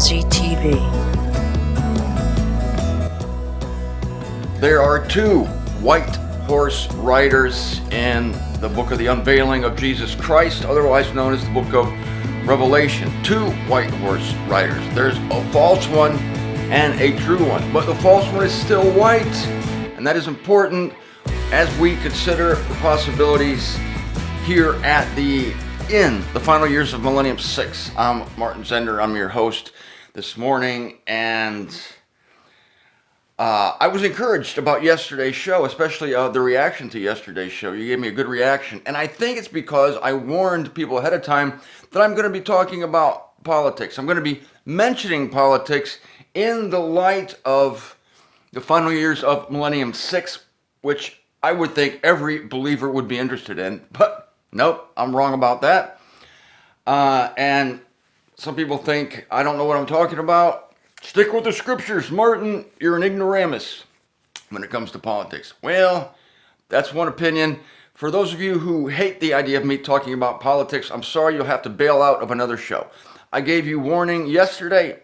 MZTV. There are two white horse riders in the book of the unveiling of Jesus Christ, otherwise known as the book of Revelation. Two white horse riders. There's a false one and a true one, but the false one is still white, and that is important as we consider the possibilities here at the final years of Millennium 6. I'm Martin Zender. I'm your host this morning, and I was encouraged about yesterday's show, especially the reaction to yesterday's show. You gave me a good reaction, and I think it's because I warned people ahead of time that I'm going to be talking about politics. I'm going to be mentioning politics in the light of the final years of Millennium 6, which I would think every believer would be interested in, but nope, I'm wrong about that. And some people think I don't know what I'm talking about. Stick with the scriptures, Martin. You're an ignoramus when it comes to politics. Well, that's one opinion. For those of you who hate the idea of me talking about politics, I'm sorry, you'll have to bail out of another show. I gave you warning yesterday,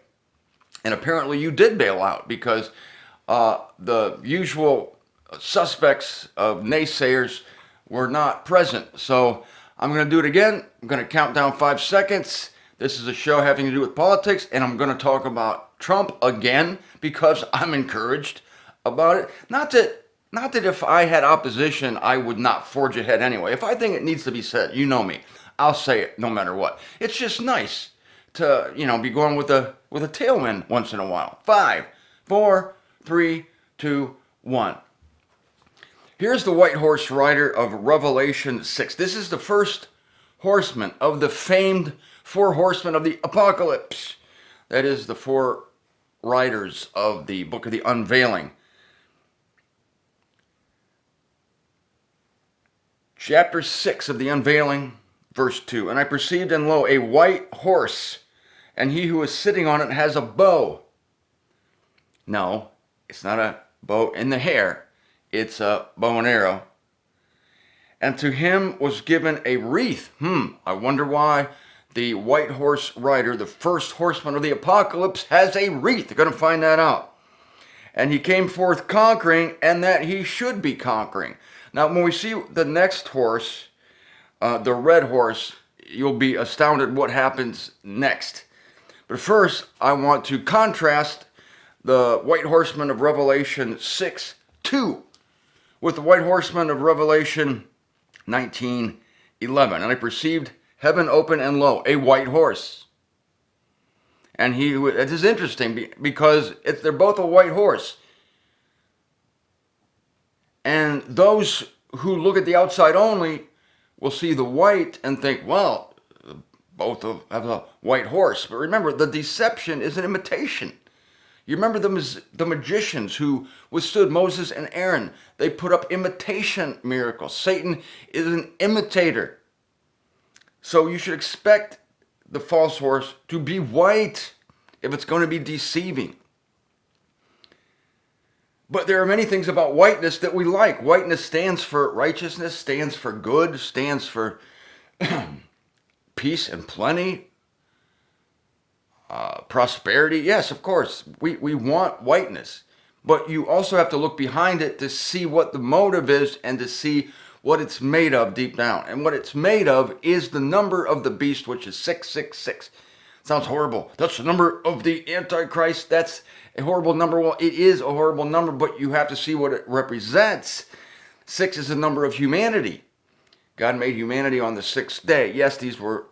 and apparently you did bail out because the usual suspects of naysayers were not present. So I'm going to do it again. I'm going to count down 5 seconds. This is a show having to do with politics, and I'm going to talk about Trump again because I'm encouraged about it. Not that if I had opposition, I would not forge ahead anyway. If I think it needs to be said, you know me, I'll say it no matter what. It's just nice to, be going with a tailwind once in a while. 5, 4, 3, 2, 1. Here's the white horse rider of Revelation 6. This is the first horseman of the famed 4 horsemen of the apocalypse. That is the 4 riders of the book of the unveiling. Chapter 6 of the unveiling, verse 2. And I perceived, and lo, a white horse, and he who is sitting on it has a bow. No, it's not a bow in the hair. It's a bow and arrow. And to him was given a wreath. I wonder why the white horse rider, the first horseman of the apocalypse, has a wreath. They're going to find that out. And he came forth conquering, and that he should be conquering. Now, when we see the next horse, the red horse, you'll be astounded what happens next. But first, I want to contrast the white horseman of Revelation 6:2 with the white horseman of Revelation 19:11. And I perceived heaven open, and lo, a white horse. And it is interesting because they're both a white horse. And those who look at the outside only will see the white and think, well, both have a white horse. But remember, the deception is an imitation. You remember the magicians who withstood Moses and Aaron. They put up imitation miracles. Satan is an imitator. So you should expect the false horse to be white if it's going to be deceiving. But there are many things about whiteness that we like. Whiteness stands for righteousness, stands for good, stands for peace and plenty. Prosperity, yes, of course, we want whiteness, but you also have to look behind it to see what the motive is and to see what it's made of deep down. And what it's made of is the number of the beast, which is 666. Sounds horrible. That's the number of the Antichrist. That's a horrible number. Well, it is a horrible number, but you have to see what it represents. 6 is the number of humanity. God made humanity on the 6th day. Yes, these were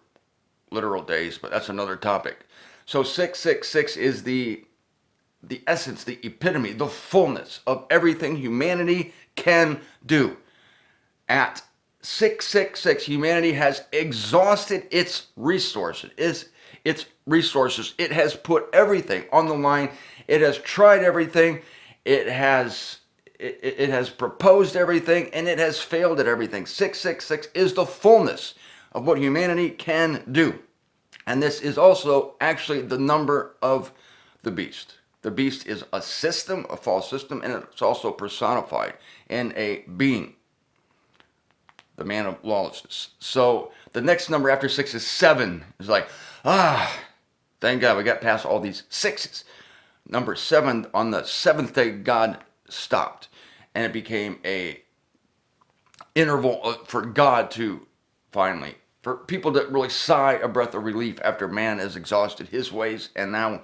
literal days, but that's another topic. So 666 is the essence, the epitome, the fullness of everything humanity can do. At 666, humanity has exhausted its resources. It has put everything on the line. It has tried everything. It has proposed everything, and it has failed at everything. 666 is the fullness of what humanity can do. And this is also actually the number of the beast. The beast is a system, a false system, and it's also personified in a being, the man of lawlessness. So the next number after 6 is 7. It's like, Thank God we got past all these sixes. Number 7, on the 7th day, God stopped. And it became a interval for God to finally, for people to really sigh a breath of relief after man has exhausted his ways, and now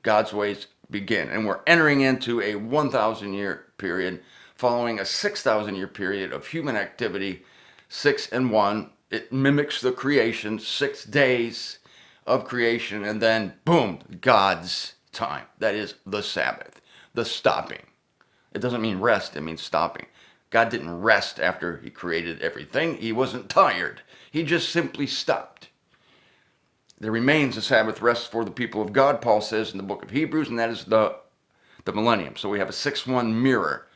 God's ways begin. And we're entering into a 1,000 year period following a 6,000 year period of human activity. 6 and 1, it mimics the creation, 6 days of creation, and then boom, God's time. That is the Sabbath, the stopping. It doesn't mean rest, it means stopping. God didn't rest after he created everything. He wasn't tired. He just simply stopped. There remains a Sabbath rest for the people of God, Paul says in the book of Hebrews, and that is the millennium. So we have a 6-1 mirror.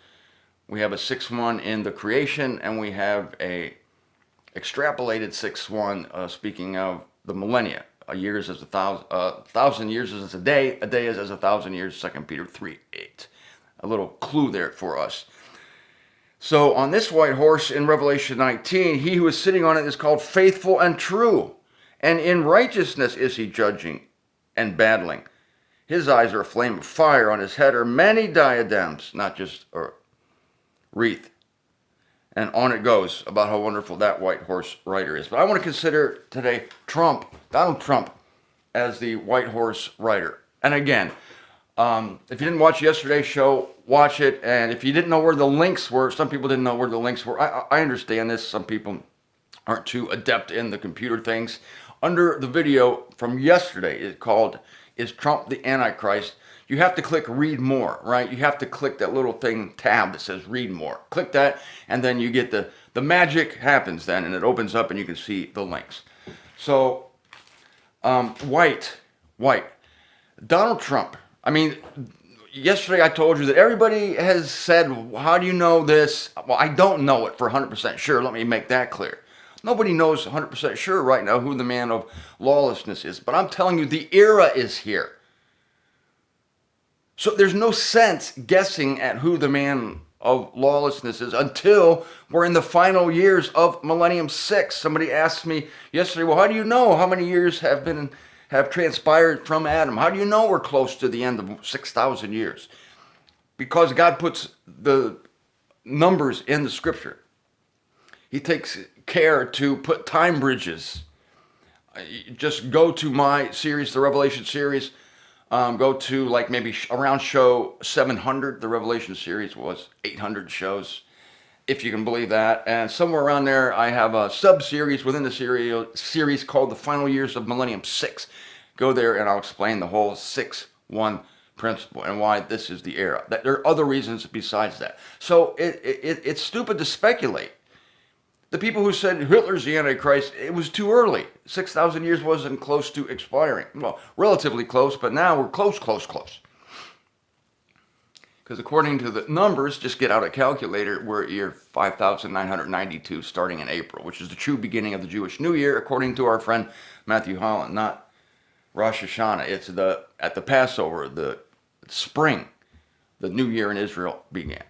We have a 6-1 in the creation, and we have a extrapolated 6-1, speaking of the millennia. A year is as 1,000 years is as a day is as 1,000 years, 2 Peter 3:8. A little clue there for us. So on this white horse in Revelation 19, he who is sitting on it is called faithful and true. And in righteousness is he judging and battling. His eyes are a flame of fire. On his head are many diadems, not just a wreath. And on it goes about how wonderful that white horse rider is. But I want to consider today Donald Trump, as the white horse rider. And again, if you didn't watch yesterday's show, watch it. And if you didn't know where the links were, some people didn't know where the links were. I understand this. Some people aren't too adept in the computer things. Under the video from yesterday, it's called, "Is Trump the Antichrist?" You have to click read more, right? You have to click that little thing tab that says read more. Click that, and then you get the magic happens then, and it opens up and you can see the links. So, white. Donald Trump. I mean, yesterday I told you that everybody has said, how do you know this? Well, I don't know it for 100% sure. Let me make that clear. Nobody knows 100% sure right now who the man of lawlessness is. But I'm telling you, the era is here. So there's no sense guessing at who the man of lawlessness is until we're in the final years of Millennium 6. Somebody asked me yesterday, well, how do you know how many years have transpired from Adam? How do you know we're close to the end of 6,000 years? Because God puts the numbers in the scripture. He takes care to put time bridges. Just go to my series, the Revelation series. Go to like maybe around show 700. The Revelation series was 800 shows, if you can believe that. And somewhere around there, I have a sub-series within the series called The Final Years of Millennium 6. Go there and I'll explain the whole 6-1 principle and why this is the era. There are other reasons besides that. So it's stupid to speculate. The people who said Hitler's the Antichrist, it was too early. 6,000 years wasn't close to expiring. Well, relatively close, but now we're close. Because according to the numbers, just get out a calculator, we're at year 5,992 starting in April, which is the true beginning of the Jewish New Year, according to our friend Matthew Holland. Not Rosh Hashanah. It's at the Passover, the spring, the New Year in Israel began.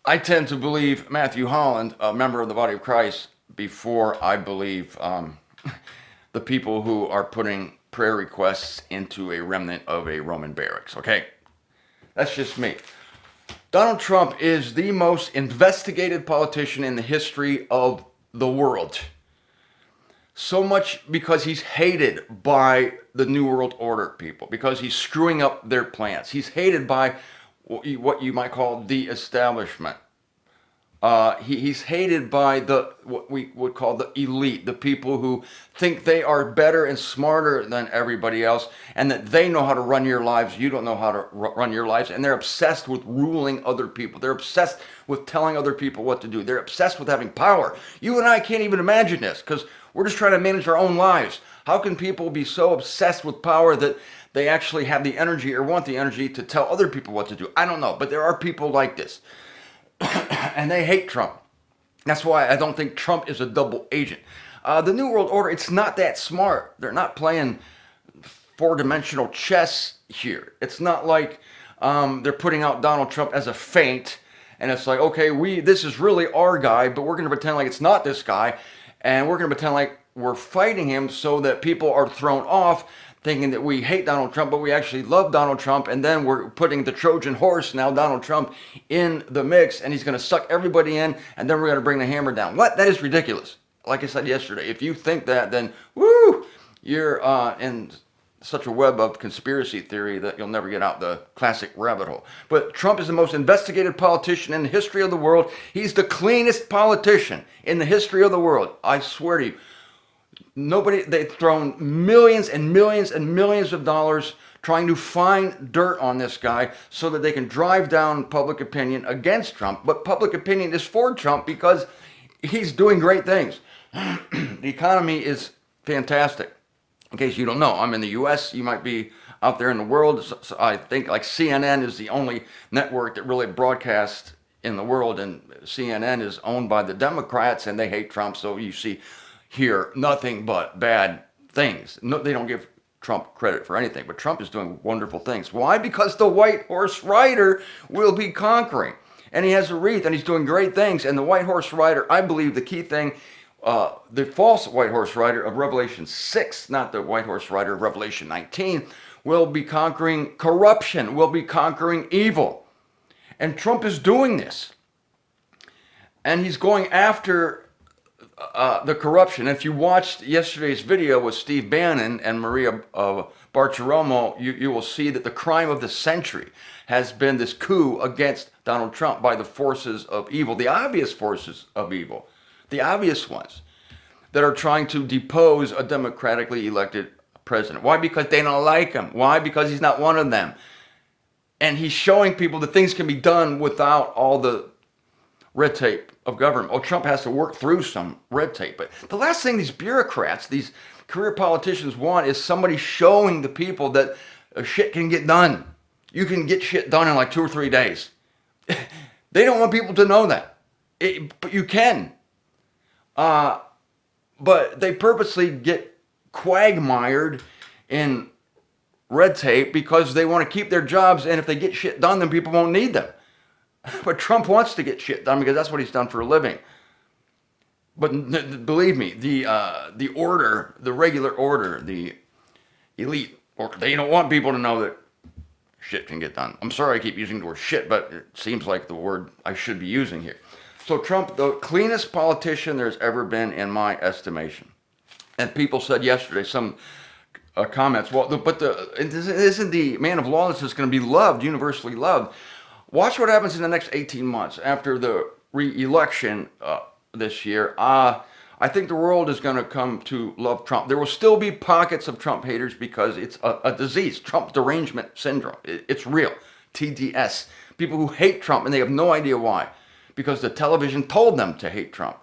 I tend to believe Matthew Holland, a member of the body of Christ, before I believe the people who are putting prayer requests into a remnant of a Roman barracks, okay? That's just me. Donald Trump is the most investigated politician in the history of the world. So much because he's hated by the New World Order people, because he's screwing up their plans. He's hated by what you might call the establishment. He's hated by what we would call the elite, the people who think they are better and smarter than everybody else, and that they know how to run your lives. You don't know how to run your lives, and they're obsessed with ruling other people. They're obsessed with telling other people what to do. They're obsessed with having power. You and I can't even imagine this, because we're just trying to manage our own lives. How can people be so obsessed with power that they actually have the energy or want the energy to tell other people what to do? I don't know, but there are people like this. And they hate Trump. That's why I don't think Trump is a double agent. The New World Order, it's not that smart. They're not playing four-dimensional chess here. It's not like they're putting out Donald Trump as a feint, and it's like, okay, this is really our guy, but we're going to pretend like it's not this guy, and we're going to pretend like we're fighting him so that people are thrown off thinking that we hate Donald Trump, but we actually love Donald Trump, and then we're putting the Trojan horse, now Donald Trump, in the mix, and he's going to suck everybody in, and then we're going to bring the hammer down. What? That is ridiculous. Like I said yesterday, if you think that, then woo, you're in such a web of conspiracy theory that you'll never get out the classic rabbit hole. But Trump is the most investigated politician in the history of the world. He's the cleanest politician in the history of the world. I swear to you. Nobody, they've thrown millions and millions and millions of dollars trying to find dirt on this guy so that they can drive down public opinion against Trump. But public opinion is for Trump because he's doing great things. The economy is fantastic. In case you don't know, I'm in the U.S. You might be out there in the world. So I think like CNN is the only network that really broadcasts in the world, and CNN is owned by the Democrats, and they hate Trump. So you see here nothing but bad things. No, they don't give Trump credit for anything, but Trump is doing wonderful things. Why? Because the white horse rider will be conquering, and he has a wreath, and he's doing great things. And the white horse rider, I believe the key thing, the false white horse rider of Revelation 6, not the white horse rider of Revelation 19, will be conquering corruption, will be conquering evil. And Trump is doing this. And he's going after the corruption. If you watched yesterday's video with Steve Bannon and Maria Bartiromo, you will see that the crime of the century has been this coup against Donald Trump by the forces of evil, the obvious forces of evil, the obvious ones that are trying to depose a democratically elected president. Why? Because they don't like him. Why? Because he's not one of them. And he's showing people that things can be done without all the red tape of government. Oh, Trump has to work through some red tape. But the last thing these bureaucrats, these career politicians want is somebody showing the people that shit can get done. You can get shit done in like 2 or 3 days. They don't want people to know that. But you can. But they purposely get quagmired in red tape because they want to keep their jobs, and if they get shit done, then people won't need them. But Trump wants to get shit done because that's what he's done for a living. But believe me, the order, the regular order, the elite order, they don't want people to know that shit can get done. I'm sorry I keep using the word shit, but it seems like the word I should be using here. So Trump, the cleanest politician there's ever been in my estimation. And people said yesterday, some comments, well, isn't the man of lawlessness going to be loved, universally loved? Watch what happens in the next 18 months after the re-election this year. I think the world is going to come to love Trump. There will still be pockets of Trump haters because it's a disease, Trump derangement syndrome. It's real, TDS. People who hate Trump and they have no idea why, because the television told them to hate Trump.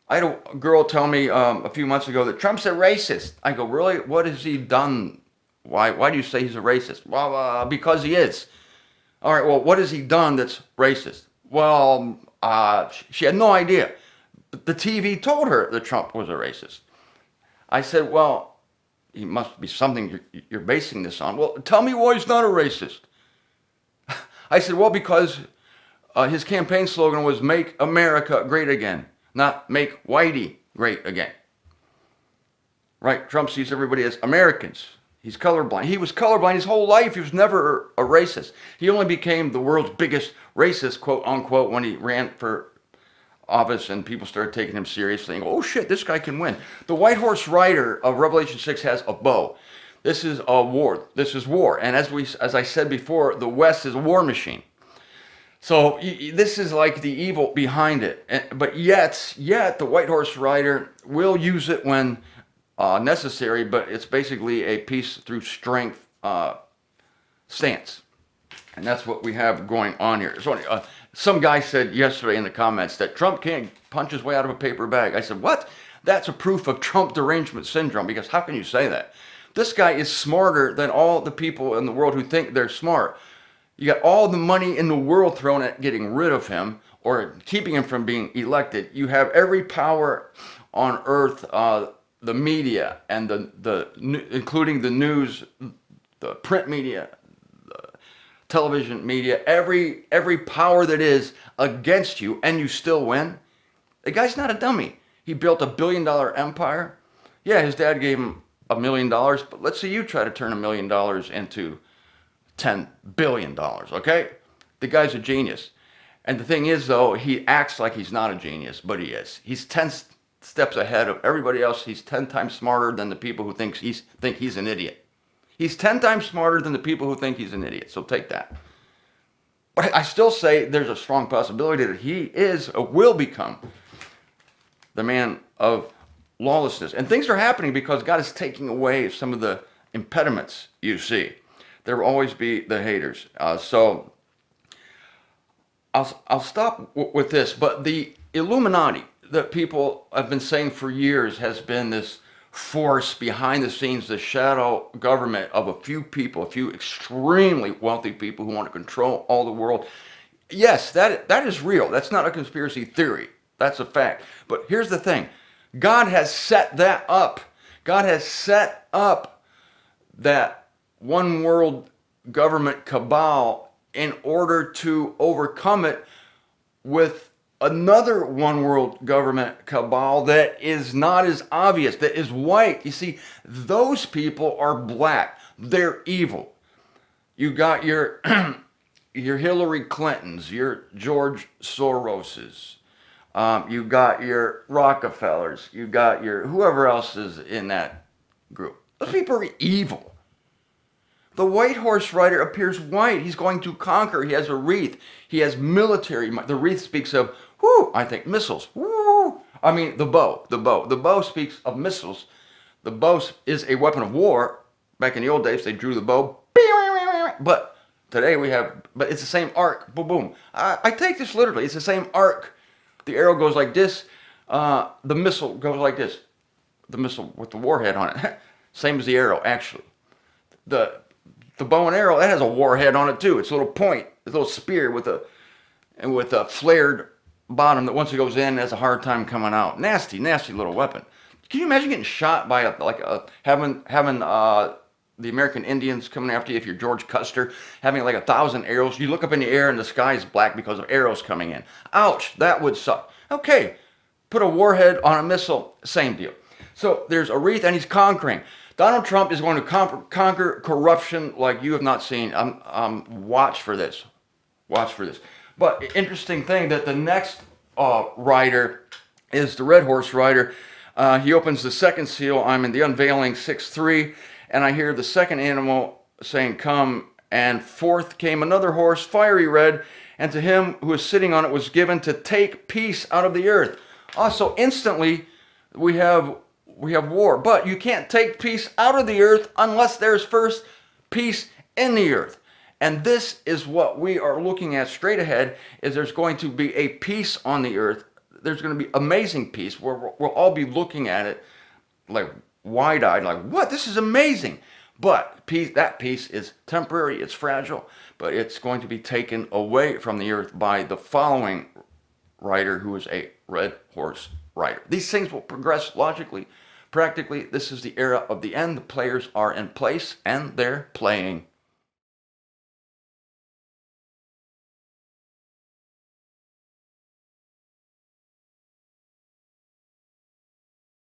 I had a girl tell me a few months ago that Trump's a racist. I go, really? What has he done? Why do you say he's a racist? Well, because he is. All right, well, what has he done that's racist? Well, she had no idea. The TV told her that Trump was a racist. I said, well, he must be something you're basing this on. Well, tell me why he's not a racist. I said, well, because his campaign slogan was "Make America Great Again," not "Make Whitey Great Again." Right? Trump sees everybody as Americans. He's colorblind. He was colorblind his whole life. He was never a racist. He only became the world's biggest racist, quote unquote, when he ran for office and people started taking him seriously and go, oh shit, this guy can win. The white horse rider of Revelation 6 has a bow. This is a war. This is war. And as I said before, the West is a war machine. So this is like the evil behind it. But yet the white horse rider will use it when necessary, but it's basically a peace through strength stance. And that's what we have going on here. So some guy said yesterday in the comments that Trump can't punch his way out of a paper bag. I said, what? That's a proof of Trump derangement syndrome, because how can you say that? This guy is smarter than all the people in the world who think they're smart. You got all the money in the world thrown at getting rid of him or keeping him from being elected. You have every power on earth, the media and including the news, the print media, the television media, every power that is against you, and you still win. The guy's not a dummy. He built $1 billion empire. Yeah, his dad gave him $1 million, but let's say you try to turn $1 million into $10 billion, okay? The guy's a genius. And the thing is, though, he acts like he's not a genius, but he is. He's 10 steps ahead of everybody else. He's 10 times smarter than the people who think he's an idiot. He's 10 times smarter than the people who think he's an idiot. So take that. But I still say there's a strong possibility that he is or will become the man of lawlessness. And things are happening because God is taking away some of the impediments you see. There will always be the haters. So I'll stop with this. But the Illuminati that people have been saying for years has been this force behind the scenes, the shadow government of a few people, a few extremely wealthy people who want to control all the world. Yes, that is real. That's not a conspiracy theory. That's a fact. But here's the thing. God has set that up. God has set up that one world government cabal in order to overcome it with another one world government cabal that is not as obvious, that is white. You see, those people are black. They're evil. You got your your Hillary Clintons, your George Soroses. You got your Rockefellers. You got your whoever else is in that group. Those people are evil. The white horse rider appears white. He's going to conquer. He has a wreath. He has military. The wreath speaks of, I think missiles. I mean, the bow. The bow speaks of missiles. The bow is a weapon of war. Back in the old days, they drew the bow. But today but it's the same arc. Boom, boom. I take this literally. It's the same arc. The arrow goes like this. The missile goes like this. The missile with the warhead on it. Same as the arrow, actually. The bow and arrow, that has a warhead on it too. It's a little point, a little spear with a flared bottom that once it goes in, it has a hard time coming out. Nasty, nasty little weapon. Can you imagine getting shot by having the American Indians coming after you if you're George Custer, having like 1,000 arrows? You look up in the air and the sky is black because of arrows coming in. Ouch, that would suck. Okay, put a warhead on a missile, same deal. So there's a wreath and he's conquering. Donald Trump is going to conquer corruption like you have not seen. Watch for this. Watch for this. But interesting thing that the next rider is the red horse rider. He opens the second seal. I'm in the unveiling 6:3, and I hear the second animal saying, "Come." And forth came another horse, fiery red, and to him who was sitting on it was given to take peace out of the earth. Also, instantly, we have war. But you can't take peace out of the earth unless there's first peace in the earth. And this is what we are looking at straight ahead, is there's going to be a peace on the earth. There's going to be amazing peace where we'll all be looking at it like wide-eyed, like, what? This is amazing. But that peace is temporary, it's fragile, but it's going to be taken away from the earth by the following rider, who is a red horse rider. These things will progress logically. Practically, this is the era of the end. The players are in place and they're playing.